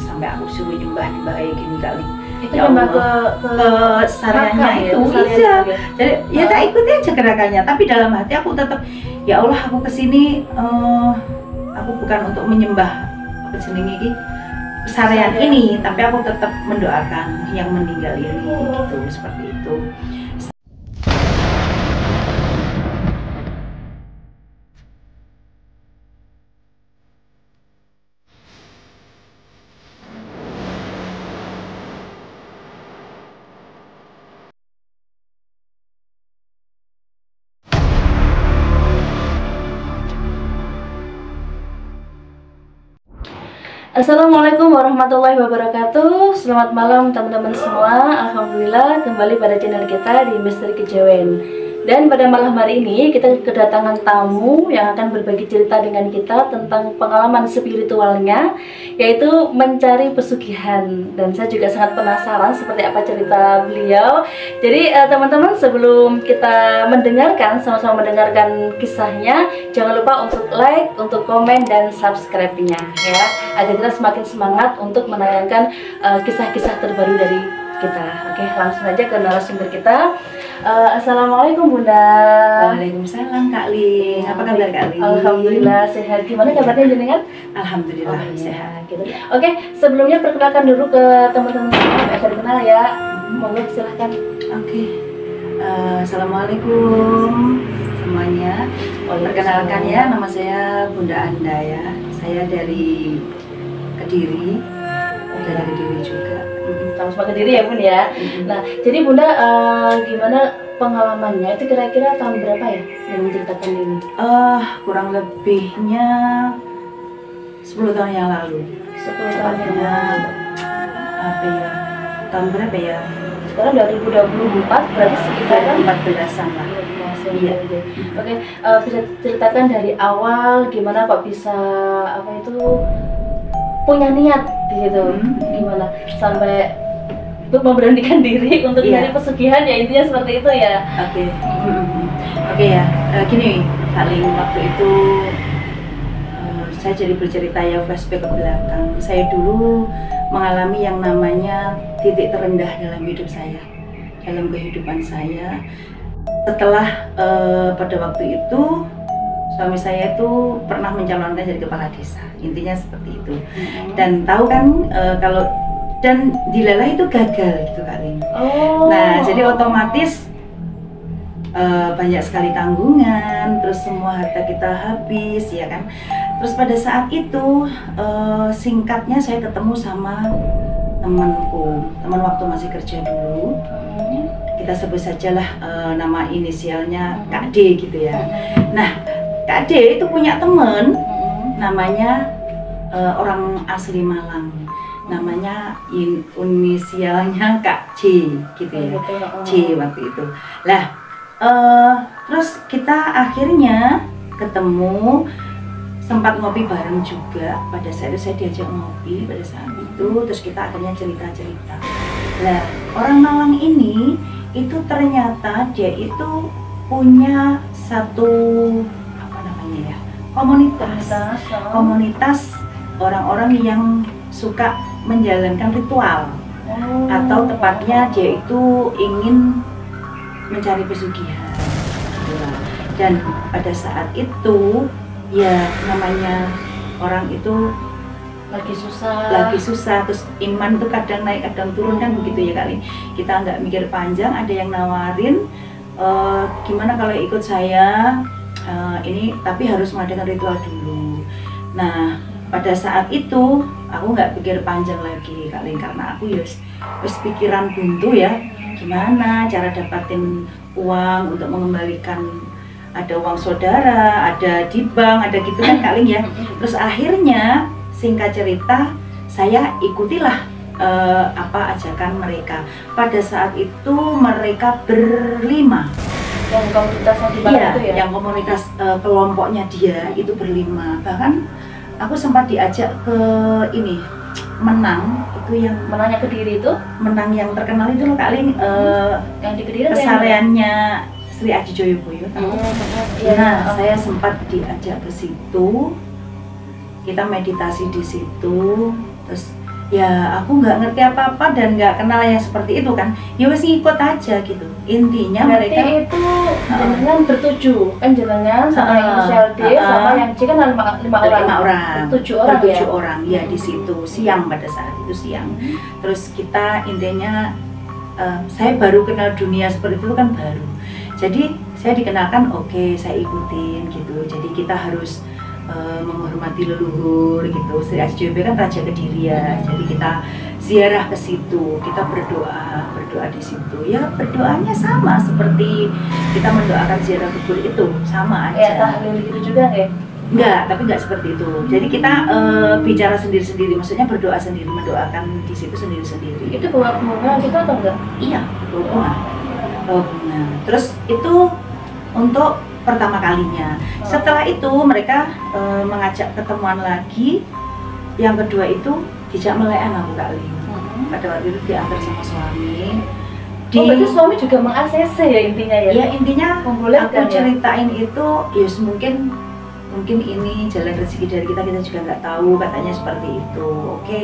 sampai aku suruh nyembah kayak gini kali. Itu Ya nyembah Allah, ke sariannya ya, itu iya. Jadi ya tak ikuti aja gerakannya, tapi dalam hati aku tetap ya Allah, aku kesini aku bukan untuk menyembah apa jenenge iki sarian ini, tapi aku tetap mendoakan yang meninggal ini gitu, seperti itu. Assalamualaikum warahmatullahi wabarakatuh. Selamat malam teman-teman semua. Alhamdulillah kembali pada channel kita di Misteri Kejawen. Dan pada malam hari ini kita kedatangan tamu yang akan berbagi cerita dengan kita tentang pengalaman spiritualnya, yaitu mencari pesugihan. Dan saya juga sangat penasaran seperti apa cerita beliau. Jadi teman-teman, sebelum kita mendengarkan, sama-sama mendengarkan kisahnya, jangan lupa untuk like, untuk komen, dan subscribe-nya ya, agar kita semakin semangat untuk menayangkan kisah-kisah terbaru dari kita. Oke, langsung aja ke narasumber kita. Assalamualaikum Bunda. Waalaikumsalam Kak Ling. Apa kabar Kak Ling? Alhamdulillah sehat. Gimana kabarnya jenengan? Alhamdulillah sehat. Gitu. Oke, sebelumnya perkenalkan dulu ke teman-teman semua, agar kenal ya. Monggo silahkan. Oke. Assalamualaikum semuanya. Perkenalkan ya, nama saya Bunda Anda ya. Saya dari Kediri. Dari Kediri juga. Sama-sama Kediri ya Bun ya. Nah, jadi Bunda gimana pengalamannya itu kira-kira tahun berapa ya yang menceritakan ini? Kurang lebihnya 10 tahun yang lalu. 10 tahun yang lalu. Apa ya? Tahun berapa ya? Sekarang 2024, berarti sekitar 14-an lah. Iya. Oke, bisa ceritakan dari awal gimana kok bisa apa itu punya niat gitu, gimana sampai untuk memberanikan diri untuk nyari pesugihan, ya intinya seperti itu ya. Oke ya, gini Kak Ling, waktu itu saya jadi bercerita ya, flashback ke belakang. Saya dulu mengalami yang namanya titik terendah dalam hidup saya, dalam kehidupan saya. Setelah pada waktu itu suami saya itu pernah mencalonkan jadi kepala desa, intinya seperti itu. Dan tahu kan kalau dan dilalah itu gagal gitu Kak Ling. Nah jadi otomatis banyak sekali tanggungan, terus semua harta kita habis ya kan. Terus pada saat itu singkatnya saya ketemu sama temanku, teman waktu masih kerja dulu. Kita sebut sajalah nama inisialnya Kak D gitu ya. Nah Kak D itu punya temen namanya orang asli Malang, namanya inisialnya Kak J gitu ya, J waktu itu. Lah terus kita akhirnya ketemu, sempat ngopi bareng juga. Pada saat itu saya diajak ngopi pada saat itu, terus kita akhirnya cerita-cerita. Lah orang Malang ini itu ternyata dia itu punya satu komunitas orang-orang yang suka menjalankan ritual, atau tepatnya dia itu ingin mencari pesugihan. Dan pada saat itu ya namanya orang itu lagi susah, terus iman tuh kadang naik kadang turun kan begitu ya kali. Kita nggak mikir panjang, ada yang nawarin gimana kalau ikut saya ini, tapi harus mengadakan ritual dulu. Nah pada saat itu aku nggak pikir panjang lagi Kak Ling, karena aku ya wis pikiran buntu ya, gimana cara dapatin uang untuk mengembalikan, ada uang saudara, ada di bank, ada gitu kan Kak Ling ya. Terus akhirnya singkat cerita saya ikutilah apa ajakan mereka. Pada saat itu mereka berlima. Yang komunitasnya di Malang itu ya? Yang komunitas kelompoknya dia itu berlima. Bahkan aku sempat diajak ke ini Menang, itu yang Menangnya Kediri itu? Menang yang terkenal itu loh Kak Ling, yang di Kediri kesaleannya Sri Adi Joyoboyo. Nah saya sempat diajak ke situ, kita meditasi di situ. Terus ya aku nggak ngerti apa-apa dan nggak kenal yang seperti itu kan, ya wes ikut aja gitu. Intinya Berarti mereka itu jenengan bertujuh kan, jenengan sama yang inisial D sama yang C kan lima orang. Tujuh orang ya? Tujuh orang ya di situ siang, pada saat itu siang. Terus kita intinya saya baru kenal dunia seperti itu kan baru. Jadi saya dikenalkan, oke, saya ikutin gitu. Jadi kita harus menghormati leluhur gitu. Sri SJB kan Raja Kediri ya. Jadi kita ziarah ke situ, kita berdoa di situ. Ya berdoanya sama seperti kita mendoakan ziarah kubur itu, sama aja. Ya tahlil gitu juga nggak? Enggak, tapi enggak seperti itu. Jadi kita bicara sendiri-sendiri, maksudnya berdoa sendiri, mendoakan di situ sendiri-sendiri. Itu bawa bunga gitu atau enggak? Iya, bawa bunga. Bawa bunga. Terus itu untuk pertama kalinya. Setelah itu mereka mengajak ketemuan lagi. Yang kedua itu dijak melekan aku Kak Lim. Pada waktu itu diantar sama suami. Berarti suami juga meng-ACC ya intinya ya? Ya intinya membolehkan aku ceritain itu, ya mungkin ini jalan rezeki dari kita juga nggak tahu, katanya seperti itu. Oke,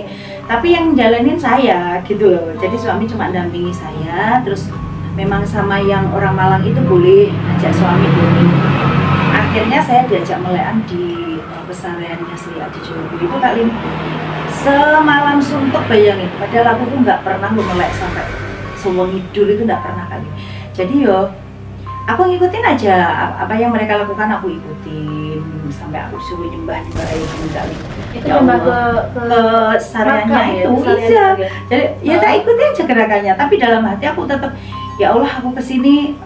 tapi yang jalanin saya gitu loh. Jadi suami cuma dampingi saya, terus memang sama yang orang Malang itu boleh ajak suami dulu. Akhirnya saya diajak melekan di pesantrennya Sri Adi Joyo itu Kak Lim. Semalam suntuk, bayangin, padahal aku tuh nggak pernah melek sampai sewengi tidur itu nggak pernah kali. Jadi yo aku ngikutin aja apa yang mereka lakukan, aku ikutin sampai aku suruh nyembah itu kali. Itu nyembah ke sarannya itu iya. Jadi ya tak ikutin aja gerakannya, tapi dalam hati aku tetap, ya Allah, aku kesini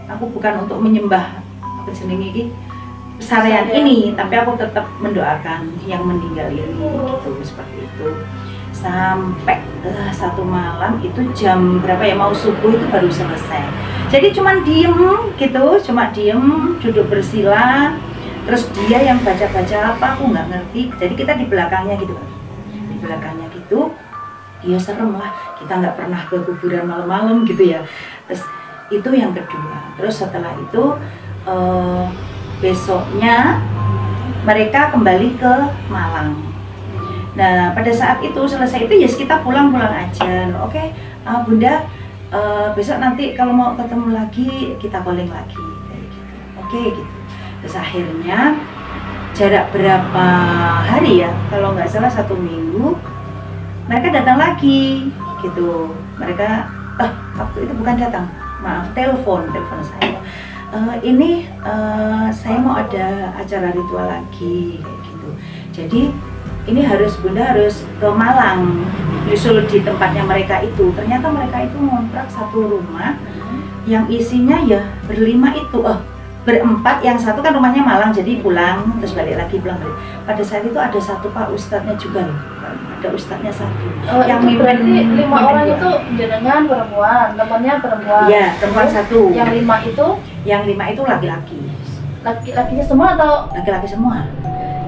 aku bukan untuk menyembah apa jenenge iki pesarian ini, tapi aku tetap mendoakan yang meninggal ini gitu, seperti itu. Sampai satu malam itu jam berapa ya, mau subuh itu baru selesai. Jadi cuma diem gitu, cuma diem, duduk bersila. Terus dia yang baca-baca apa aku nggak ngerti. Jadi kita di belakangnya gitu kan, di belakangnya gitu. Ya serem lah, kita nggak pernah ke kuburan malam-malam gitu ya. Terus itu yang kedua. Terus setelah itu besoknya mereka kembali ke Malang. Nah pada saat itu selesai itu ya kita pulang aja. Oke, Bunda, besok nanti kalau mau ketemu lagi kita calling lagi kayak gitu. Oke gitu. Terus akhirnya jarak berapa hari ya, kalau nggak salah 1 minggu mereka datang lagi gitu. Mereka waktu itu bukan datang, maaf, telepon saya. Ini saya mau ada acara ritual lagi kayak gitu. Jadi ini Bunda harus ke Malang, nyusul di tempatnya mereka itu. Ternyata mereka itu ngontrak satu rumah yang isinya ya berlima itu, berempat. Yang satu kan rumahnya Malang, jadi pulang terus balik lagi, pulang balik. Pada saat itu ada satu Pak Ustadznya juga loh, ada Ustadznya satu. Yang berarti 5 orang itu jenengan perempuan, temannya perempuan. Iya, perempuan satu. Yang 5 itu laki-laki. Laki-lakinya semua atau? Laki-laki semua.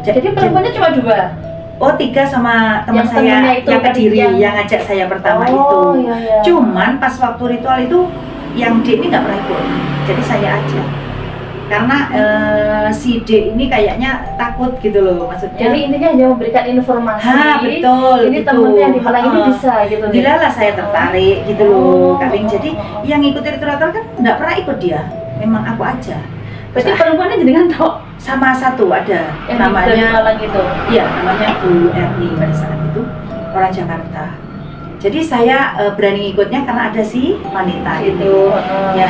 Jadi perempuannya cuma 2? Oh 3 sama teman saya itu, yang Kediri, yang ngajak saya pertama itu. Iya. Cuman pas waktu ritual itu yang D ini nggak pernah ikut, jadi saya aja. Karena si D ini kayaknya takut gitu loh, maksudnya. Jadi intinya hanya memberikan informasi. Betul. Ini temennya yang di Malang ini bisa gitu. Dilalah saya tertarik gitu loh, Kaling. Jadi yang ngikutin ritual kan nggak pernah ikut dia, memang aku aja. Berarti perempuannya jenengan tahu? Sama satu ada yang namanya Malang itu. Iya, namanya Bu Erni pada saat itu, orang Jakarta. Jadi saya berani ikutnya karena ada si wanita itu. Ya,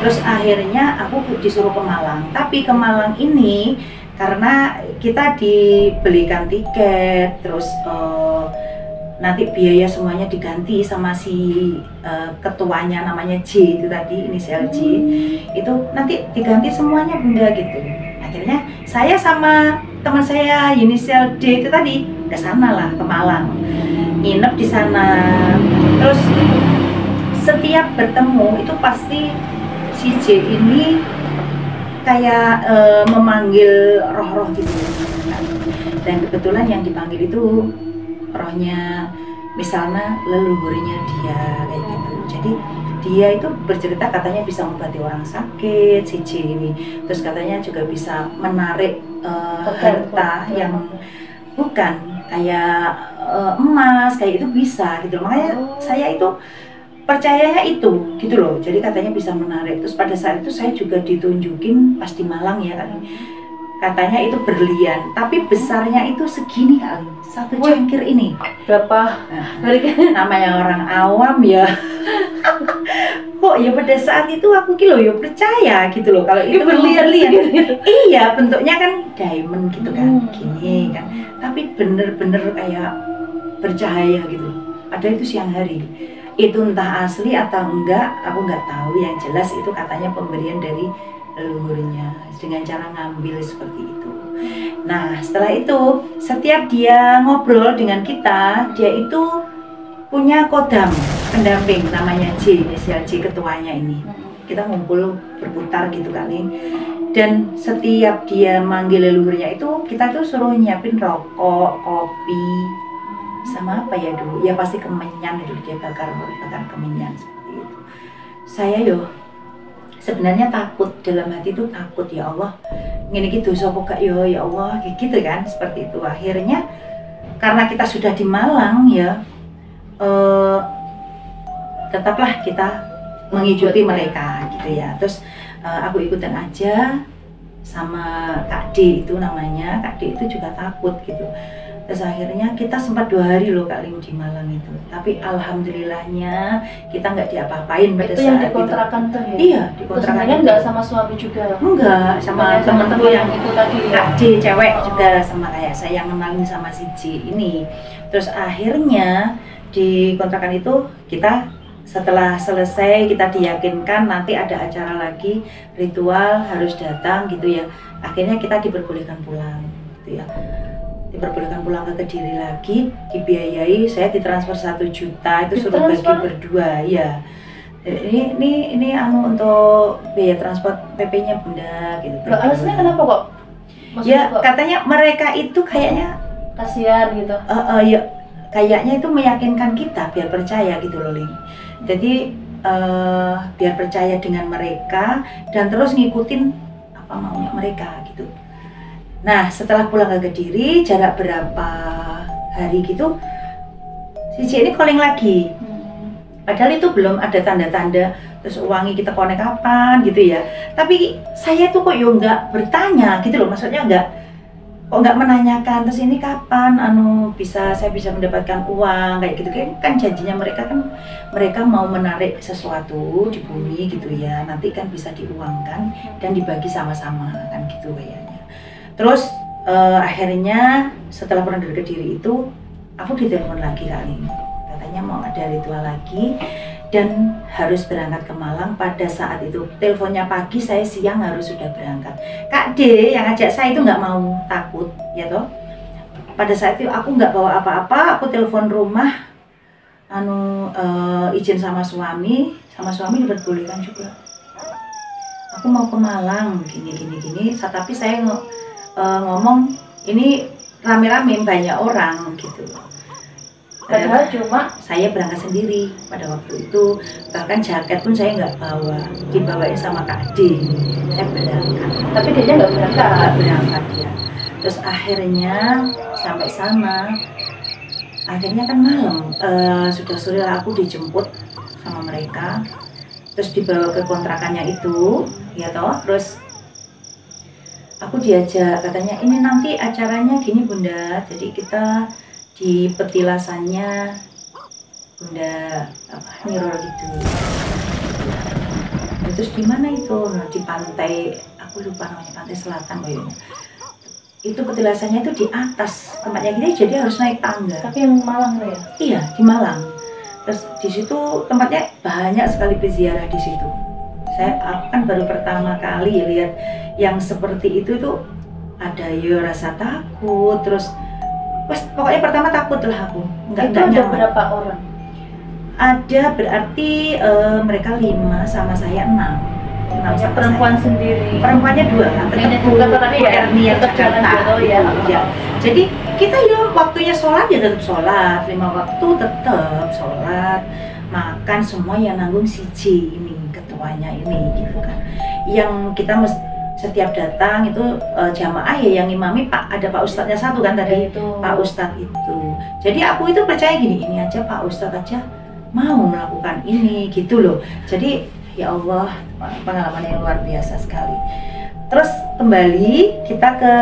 terus akhirnya aku disuruh ke Malang. Tapi ke Malang ini karena kita dibelikan tiket, terus nanti biaya semuanya diganti sama si ketuanya, namanya J itu tadi, inisial J. Itu nanti diganti semuanya Bunda gitu. Akhirnya saya sama teman saya inisial D itu tadi ke sana lah, ke Malang, nginep di sana. Terus setiap bertemu itu pasti si J ini kayak memanggil roh-roh gitu. Dan kebetulan yang dipanggil itu rohnya misalnya leluhurnya dia kayak gitu. Jadi dia itu bercerita katanya bisa mengobati orang sakit, si J ini. Terus katanya juga bisa menarik harta yang bukan kayak emas kayak itu bisa gitu. Makanya saya itu percayanya itu gitu loh. Jadi katanya bisa menarik. Terus pada saat itu saya juga ditunjukin pas di Malang ya kan. Katanya itu berlian, tapi besarnya itu segini kali, satu cangkir ini. Berapa? Namanya orang awam ya. Kok ya pada saat itu aku kilo ya percaya gitu loh kalau itu berlian-lian. Iya, bentuknya kan diamond gitu kan, gini kan. Tapi bener-bener kayak bercahaya gitu. Ada itu siang hari. Itu entah asli atau enggak, aku nggak tahu. Yang jelas itu katanya pemberian dari leluhurnya dengan cara ngambil seperti itu. Nah, setelah itu setiap dia ngobrol dengan kita, dia itu punya kodam pendamping namanya J, inisial J ketuanya ini. Kita ngumpul berputar gitu kali. Dan setiap dia manggil leluhurnya itu kita tuh suruh nyiapin rokok, kopi, sama apa ya dulu? Ya pasti kemenyan itu dia bakar kemenyan seperti itu. Saya sebenarnya takut, dalam hati itu takut, ya Allah ini gitu sopo gak ya Allah gitu kan, seperti itu. Akhirnya karena kita sudah di Malang ya, tetaplah kita mengikuti mereka gitu ya. Terus aku ikutan aja sama Kak D itu namanya. Kak D itu juga takut gitu. Terus akhirnya kita sempat 2 hari loh Kak Ling di Malang itu. Tapi alhamdulillahnya kita nggak diapa-apain pada itu saat yang dikontrakan tuh ya? Iya, dikontrakan. Terus nggak sama suami juga? Enggak, sama temen-temen yang itu tadi ya? Kak D cewek juga sama kayak saya yang kenalin sama si J ini. Terus akhirnya di kontrakan itu kita setelah selesai kita diyakinkan nanti ada acara lagi, ritual harus datang gitu ya. Akhirnya kita diperbolehkan pulang gitu ya. Diperbolehkan pulang ke Kediri lagi, dibiayai, saya ditransfer 1 juta, itu suruh bagi berdua ya. Ini untuk biaya transport PP-nya Bunda gitu. Alasannya kenapa kok? Maksudnya ya kok? Katanya mereka itu kayaknya kasihan gitu. Ya kayaknya itu meyakinkan kita biar percaya gitu loh Ling. Jadi biar percaya dengan mereka dan terus ngikutin apa maunya mereka gitu. Nah setelah pulang ke Kediri jarak berapa hari gitu, si C ini calling lagi. Padahal itu belum ada tanda-tanda terus uangnya kita konek kapan gitu ya. Tapi saya tuh kok nggak bertanya gitu loh, maksudnya nggak menanyakan terus ini kapan saya bisa mendapatkan uang kayak gitu kan janjinya mereka mau menarik sesuatu di bumi gitu ya, nanti kan bisa diuangkan dan dibagi sama-sama kan gitu kayaknya. Terus akhirnya setelah pulang dari Kediri itu aku ditelepon lagi kali ini, katanya mau ada ritual lagi dan harus berangkat ke Malang. Pada saat itu teleponnya pagi, saya siang harus sudah berangkat. Kak D yang ngajak saya itu nggak mau, takut ya toh. Pada saat itu aku nggak bawa apa-apa, aku telepon rumah izin sama suami diperbolehkan juga. Aku mau ke Malang gini. Tapi saya ngomong ini rame-rame banyak orang gitu. Padahal cuma saya berangkat sendiri pada waktu itu, bahkan jaket pun saya nggak bawa, dibawain sama Kak D. Saya berangkat. Tapi dia nggak berangkat ya. Terus akhirnya sampai sana, akhirnya kan malam, sudah sore aku dijemput sama mereka, terus dibawa ke kontrakannya itu, ya toh. Terus aku diajak, katanya ini nanti acaranya gini Bunda, jadi kita di petilasannya Bunda Nyiroro gitu. Terus di mana itu? Nah, di pantai, aku lupa namanya, pantai selatan kayaknya. Itu petilasannya itu di atas tempatnya gini, jadi harus naik tangga. Tapi yang Malang ya? Iya, di Malang. Terus di situ tempatnya banyak sekali peziarah di situ. Aku kan baru pertama kali lihat yang seperti itu tuh, ada rasa takut, terus pokoknya pertama takut lah aku, nggak ada nyaman. Berapa orang? Ada berarti mereka 5 sama saya 6 sama perempuan saya. Sendiri? Perempuannya 2, tadi ya, tetap Jakarta ya. Jadi kita waktunya sholat ya tetap sholat, 5 waktu tetap sholat, makan semua yang nanggung si J ini, ketuanya ini gitu kan. Yang kita setiap datang itu jamaah ya yang imami ada Pak Ustadznya satu kan tadi, Pak Ustadz itu. Jadi aku itu percaya gini, ini aja Pak Ustadz aja mau melakukan ini gitu loh. Jadi ya Allah, pengalaman yang luar biasa sekali. Terus kembali kita ke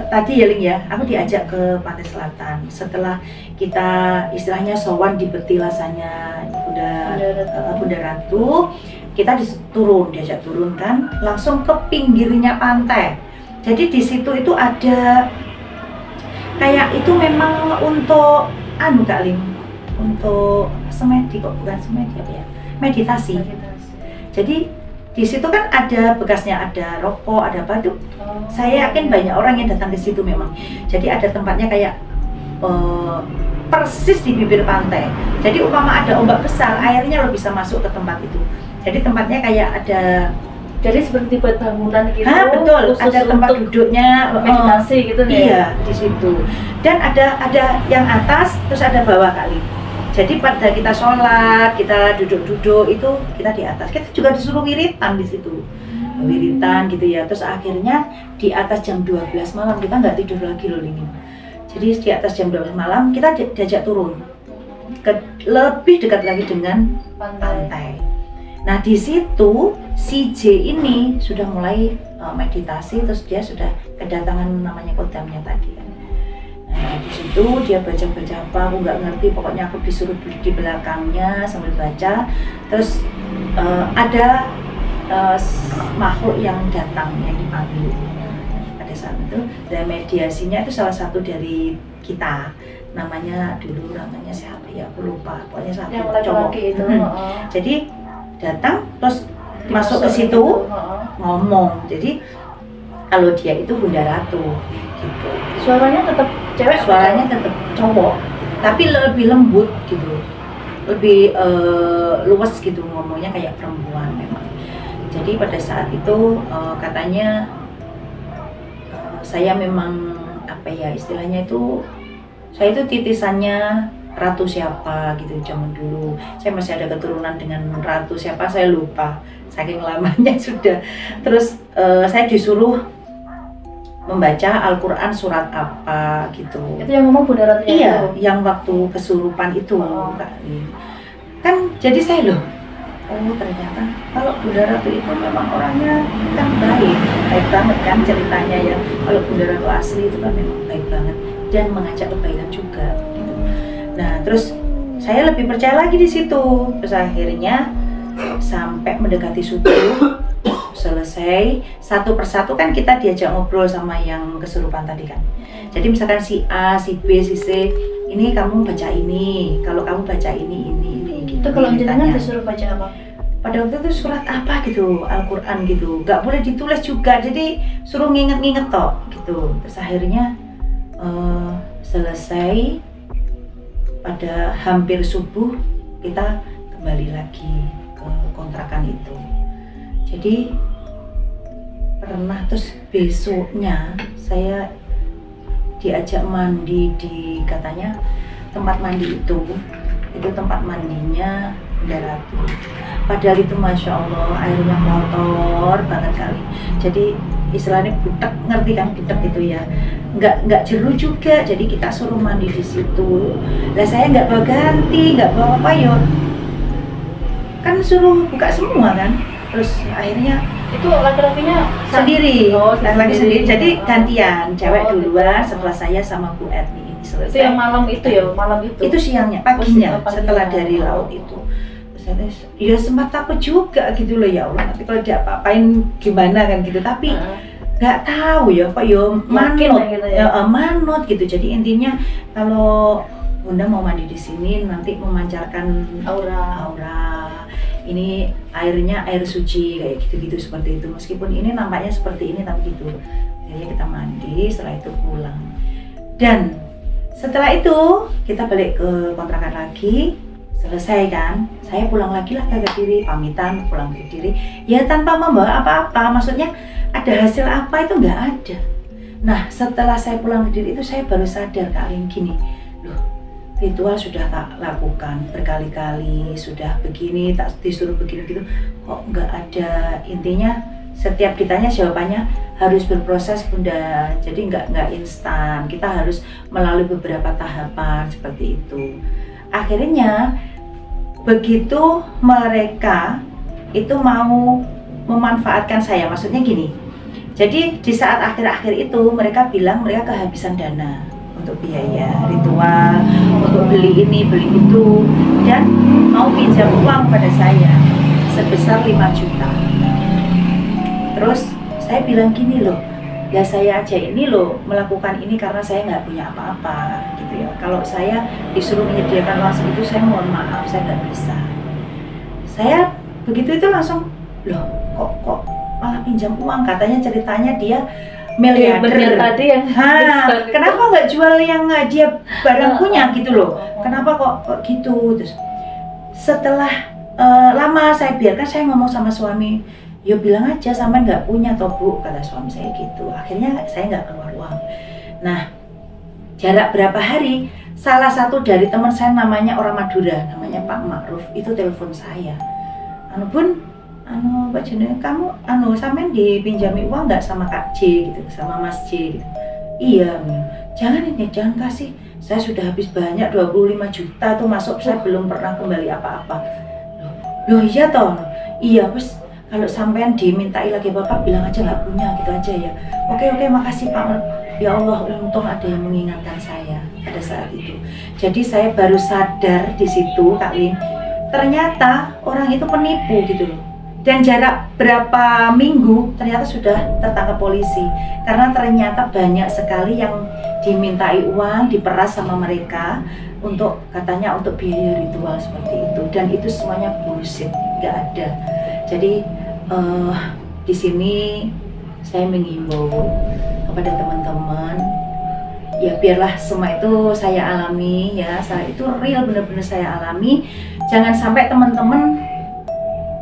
tadi ya Ling ya, aku diajak ke Pantai Selatan. Setelah kita istilahnya sowan di petilasannya Bunda Ratu, kita diajak turun kan, langsung ke pinggirnya pantai. Jadi di situ itu ada kayak itu memang untuk Kak Ling, untuk semedi kok, bukan semedi apa ya, meditasi. Jadi di situ kan ada bekasnya, ada rokok, ada apa tuh. Saya yakin banyak orang yang datang ke situ memang. Jadi ada tempatnya kayak persis di bibir pantai. Jadi umpama ada ombak besar, airnya lo bisa masuk ke tempat itu. Jadi tempatnya kayak ada, jadi seperti buat bangunan gitu. Betul, ada tempat duduknya, meditasi gitu nih. Iya, di situ. Dan ada yang atas, terus ada bawah kali. Jadi pada kita sholat, kita duduk-duduk itu kita di atas. Kita juga disuruh wiritan di situ, wiritan gitu ya. Terus akhirnya di atas jam 12 malam kita nggak tidur lagi loh Lingin. Jadi di atas jam 12 malam kita diajak turun lebih dekat lagi dengan pantai. Nah di situ si J ini sudah mulai meditasi, terus dia sudah kedatangan namanya kodamnya tadi kan. Nah di situ dia baca apa, aku nggak ngerti, pokoknya aku disuruh berdiri di belakangnya sambil baca. Terus ada makhluk yang datang yang dipanggil pada saat itu, dan mediasinya itu salah satu dari kita, namanya siapa ya aku lupa, pokoknya satu yang cowok itu. Jadi datang terus masuk ke situ ngomong. Jadi kalau dia itu Bunda Ratu gitu. Suaranya tetap cewek? Suaranya tetap cowok, tapi lebih lembut gitu, lebih luas gitu, ngomongnya kayak perempuan memang. Jadi pada saat itu katanya saya memang apa ya istilahnya itu, saya itu titisannya ratu siapa gitu zaman dulu. Saya masih ada keturunan dengan ratu siapa saya lupa, saking lamanya sudah. Terus saya disuruh membaca Al-Quran surat apa gitu. Itu yang ngomong Bunda Ratu? Iya, yang waktu kesurupan itu. Kan jadi saya loh, oh ternyata kalau Bunda Ratu itu memang orangnya kan baik banget kan ceritanya ya. Kalau Bunda Ratu asli itu kan memang baik banget dan mengajak kebaikan juga gitu. Nah terus saya lebih percaya lagi di situ. Terus akhirnya sampai mendekati subuh selesai, satu persatu kan kita diajak ngobrol sama yang kesurupan tadi kan. Jadi misalkan si A, si B, si C, ini kamu baca ini, kalau kamu baca ini gitu. Itu kalau jenengan disuruh baca apa? Pada waktu itu surat apa gitu, Al-Quran gitu, nggak boleh ditulis juga, jadi suruh nginget-nginget toh gitu. Terus akhirnya selesai, pada hampir subuh kita kembali lagi ke kontrakan itu. Jadi pernah, terus besoknya saya diajak mandi di katanya tempat mandi itu tempat mandinya Bunda Ratu. Padahal itu masya Allah airnya kotor banget kali. Jadi istilahnya butek, ngerti kan butek itu ya, nggak jeru juga. Jadi kita suruh mandi di situ. Lah saya nggak bawa ganti, nggak bawa payung, kan suruh buka semua kan. Terus akhirnya itu laki-lakinya sendiri, laki-laki sendiri. Jadi Oh. gantian, cewek duluan, gitu. setelah saya sama Bu Etni ini selesai. Itu yang malam itu ya, malam itu? Itu siangnya, paginya, paginya. setelah dari laut itu. Terus ya sempat takut juga gitu loh, ya Allah nanti kalau dia apa-apain gimana kan gitu. Tapi nggak tahu ya Pak, yo manut gitu ya? Manut gitu. Jadi intinya kalau Bunda mau mandi di sini nanti memancarkan aura. Ini airnya air suci kayak gitu-gitu seperti itu. Meskipun ini nampaknya seperti ini tapi gitu. Jadi kita mandi, setelah itu pulang. Dan setelah itu kita balik ke kontrakan lagi. Selesai kan, saya pulang lagi lah ke Kediri, pamitan pulang ke Kediri. Ya tanpa membawa apa-apa, maksudnya ada hasil apa itu nggak ada. Nah setelah saya pulang ke Kediri itu saya baru sadar kali gini, loh ritual sudah tak lakukan berkali-kali, sudah begini, tak disuruh begini gitu, kok nggak ada. Intinya setiap ditanya jawabannya harus berproses Bunda, jadi nggak instan, kita harus melalui beberapa tahapan seperti itu. Akhirnya begitu mereka itu mau memanfaatkan saya, maksudnya gini, jadi di saat akhir-akhir itu mereka bilang mereka kehabisan dana untuk biaya ritual, untuk beli ini beli itu, dan mau pinjam uang pada saya sebesar 5 juta. Terus saya bilang gini loh, ya saya aja ini loh melakukan ini karena saya nggak punya apa-apa gitu ya. Kalau saya disuruh menyediakan uang segitu, saya mohon maaf, saya nggak bisa. Saya begitu itu langsung, loh kok malah pinjam uang, katanya ceritanya dia miliarder tadi yang kenapa nggak jual yang dia barang punya gitu loh, kenapa kok gitu. Terus setelah lama saya biarkan, saya ngomong sama suami, ya bilang aja sampai nggak punya toh Bu, kata suami saya gitu. Akhirnya saya nggak keluar uang. Nah, jarak berapa hari, salah satu dari teman saya namanya orang Madura, namanya Pak Ma'ruf, itu telepon saya. Pak Jene, kamu sampean dipinjami uang nggak sama Kak J gitu, sama Mas J gitu. Iya, jangan kasih. Saya sudah habis banyak 25 juta tuh masuk, saya belum pernah kembali apa-apa. Loh iya toh? Iya, wes kalau sampean dimintai lagi Bapak bilang aja nggak punya gitu aja ya. Oke, makasih Pak. Ya Allah, untung ada yang mengingatkan saya pada saat itu. Jadi saya baru sadar di situ, Kak Lin, ternyata orang itu penipu gitu loh. Dan jarak berapa minggu ternyata sudah tertangkap polisi, karena ternyata banyak sekali yang dimintai uang, diperas sama mereka untuk katanya untuk biaya ritual seperti itu, dan itu semuanya bullshit, nggak ada. Jadi di sini saya menghimbau kepada teman-teman, ya biarlah semua itu saya alami ya, saya itu real, benar-benar saya alami. Jangan sampai teman-teman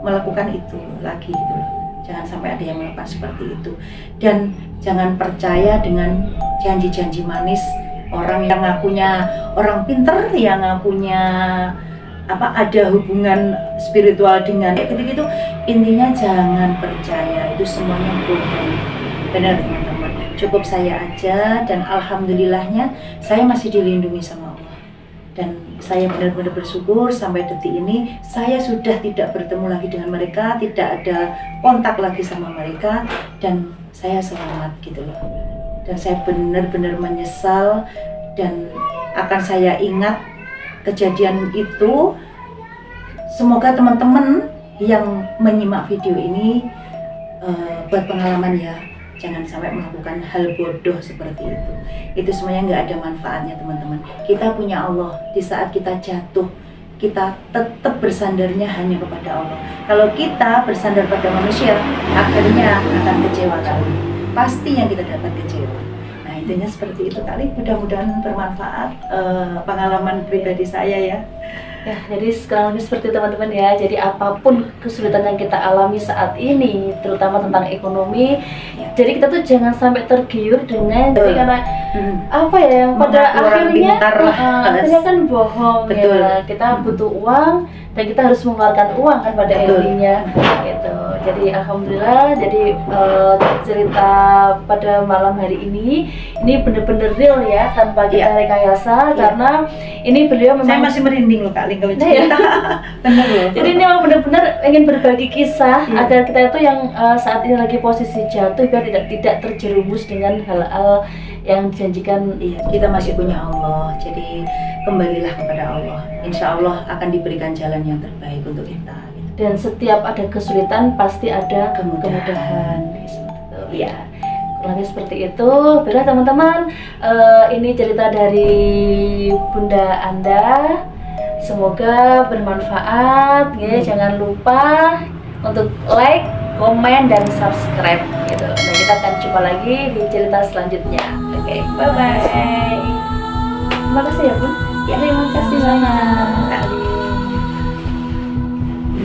melakukan itu lagi gitu loh. Jangan sampai ada yang melakukan seperti itu, dan jangan percaya dengan janji-janji manis orang yang ngakunya orang pinter, yang ngakunya ada hubungan spiritual dengan kayak gitu-gitu. Intinya jangan percaya, itu semuanya bohong. Benar teman-teman, cukup saya aja, dan alhamdulillahnya saya masih dilindungi sama Allah, dan saya benar-benar bersyukur sampai detik ini saya sudah tidak bertemu lagi dengan mereka, tidak ada kontak lagi sama mereka, dan saya selamat gitu loh. Dan saya benar-benar menyesal, dan akan saya ingat kejadian itu. Semoga teman-teman yang menyimak video ini buat pengalaman ya, jangan sampai melakukan hal bodoh seperti itu. Itu semuanya nggak ada manfaatnya teman-teman. Kita punya Allah, di saat kita jatuh kita tetap bersandarnya hanya kepada Allah. Kalau kita bersandar pada manusia, akhirnya akan kecewa kali. Pasti yang kita dapat kecewa. Nah intinya seperti itu kali. Mudah-mudahan bermanfaat pengalaman pribadi saya ya. Ya, jadi sekarang ini seperti teman-teman ya. Jadi apapun kesulitan yang kita alami saat ini, terutama tentang ekonomi, jadi kita tuh jangan sampai tergiur dengan jadi karena apa ya yang pada akhirnya akhirnya kan bohong. Betul. Ya. Kita butuh uang dan kita harus mengeluarkan uang kan pada intinya gitu. Jadi alhamdulillah, jadi cerita pada malam hari ini benar-benar real ya, tanpa kita rekayasa, karena ini beliau memang, saya masih merinding loh Kak Ling kalau cerita. Benar loh. Jadi ini memang benar-benar ingin berbagi kisah agar kita itu yang saat ini lagi posisi jatuh biar tidak terjerumus dengan hal-hal yang dijanjikan. Kita masih punya Allah, jadi kembalilah kepada Allah. Insya Allah akan diberikan jalan yang terbaik untuk kita. Dan setiap ada kesulitan pasti ada kemudahan. Ya, kurang lebih seperti itu. Baiklah teman-teman, ini cerita dari Bunda Anda. Semoga bermanfaat. Ya, jangan lupa untuk like, komen, dan subscribe. Gitu. Dan kita akan jumpa lagi di cerita selanjutnya. Oke, bye bye. Terima kasih ya Bun. Ya, terima kasih banyak Kak Ling.